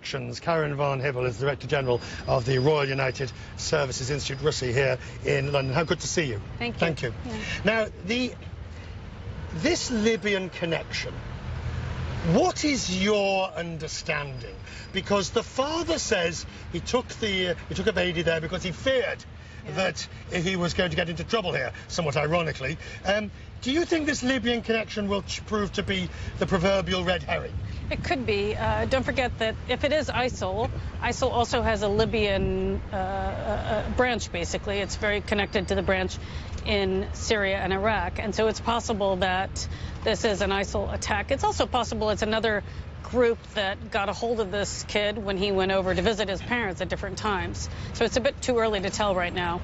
Connections. Karin von Hippel is Director General of the Royal United Services Institute, RUSI, here in London. How good to see you. Thank you. Thank you. Yeah. Now, this Libyan connection, what is your understanding? Because the father says he took a baby there because he feared that he was going to get into trouble here, somewhat ironically. Do you think this Libyan connection will prove to be the proverbial red herring? It could be. Don't forget that if it is ISIL, ISIL also has a Libyan branch, basically. It's very connected to the branch in Syria and Iraq. And so it's possible that this is an ISIL attack. It's also possible it's another group that got a hold of this kid when he went over to visit his parents at different times. So it's a bit too early to tell right now.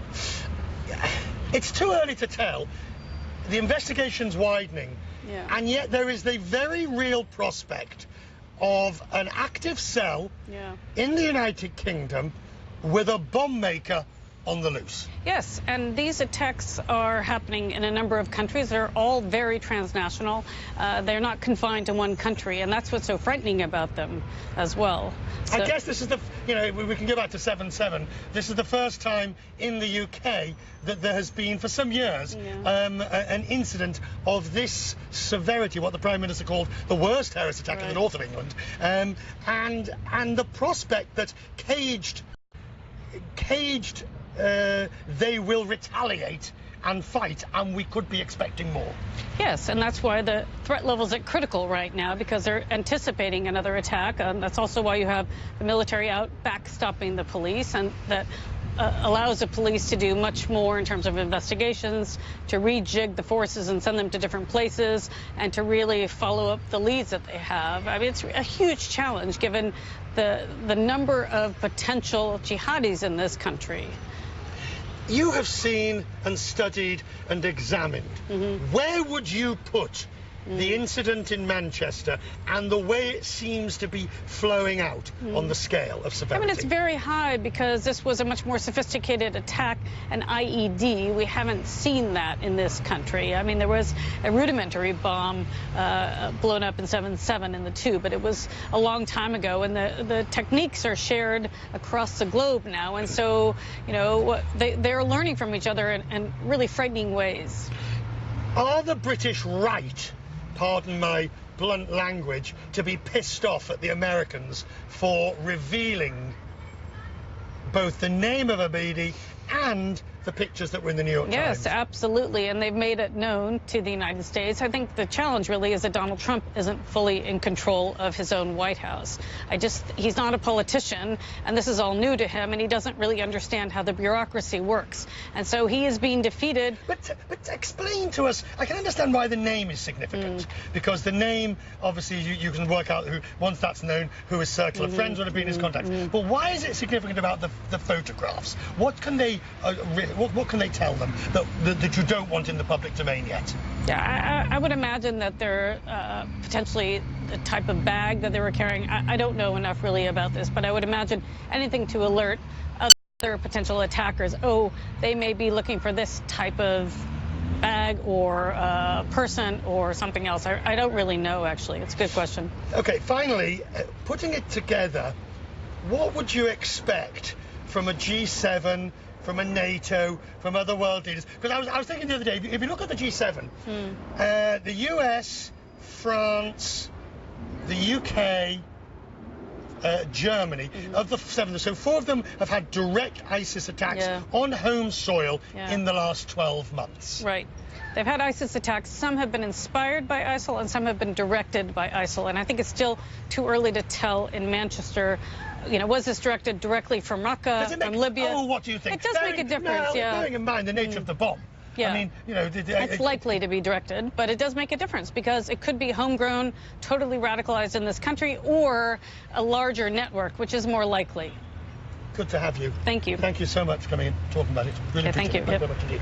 It's too early to tell. The investigation's widening, and yet there is the very real prospect of an active cell in the United Kingdom with a bomb maker on the loose. Yes, and these attacks are happening in a number of countries. They're all very transnational. They're not confined to one country, and that's what's so frightening about them as well. So, I guess this is we can go back to 7/7. This is the first time in the UK that there has been, for some years, an incident of this severity, what the Prime Minister called the worst terrorist attack in the north of England, and the prospect that caged they will retaliate and fight, and we could be expecting more. Yes, and that's why the threat level is at critical right now, because they're anticipating another attack. That's also why you have the military out backstopping the police, and that allows the police to do much more in terms of investigations, to rejig the forces and send them to different places, and to really follow up the leads that they have. I mean, it's a huge challenge given the number of potential jihadis in this country. You have seen and studied and examined. Where would you put the incident in Manchester and the way it seems to be flowing out on the scale of severity? I mean, it's very high because this was a much more sophisticated attack, an IED. We haven't seen that in this country. I mean, there was a rudimentary bomb blown up in 7/7 in the Tube, but it was a long time ago, and the techniques are shared across the globe now, and so, they're learning from each other in really frightening ways. Are the British right, pardon my blunt language, to be pissed off at the Americans for revealing both the name of Abidi and the pictures that were in the New York Times? Yes, absolutely, and they've made it known to the United States. I think the challenge really is that Donald Trump isn't fully in control of his own White House. He's not a politician, and this is all new to him, and he doesn't really understand how the bureaucracy works. And so he is being defeated. But explain to us, I can understand why the name is significant, because the name, obviously, you can work out who, once that's known, who his circle of friends would have been his contacts. But why is it significant about the photographs? What can they what can they tell them that you don't want in the public domain yet? Yeah, I would imagine that they're potentially the type of bag that they were carrying. I don't know enough really about this, but I would imagine anything to alert other potential attackers. Oh, they may be looking for this type of bag or person or something else. I don't really know, actually. It's a good question. Okay, finally, putting it together, what would you expect from a G7, from a NATO, from other world leaders? Because I was thinking the other day, if you look at the G7, the US, France, the UK, Germany, of the 7, so 4 of them have had direct ISIS attacks on home soil in the last 12 months. Right. They've had ISIS attacks. Some have been inspired by ISIL and some have been directed by ISIL. And I think it's still too early to tell in Manchester. Was this directed directly from Raqqa, from Libya? Oh, what do you think? It does make a difference, bearing in mind the nature of the bomb. Yeah. I mean, it's likely to be directed, but it does make a difference because it could be homegrown, totally radicalized in this country, or a larger network, which is more likely. Good to have you. Thank you. Thank you so much for coming in, talking about it. Really appreciate it. Thank you very much indeed.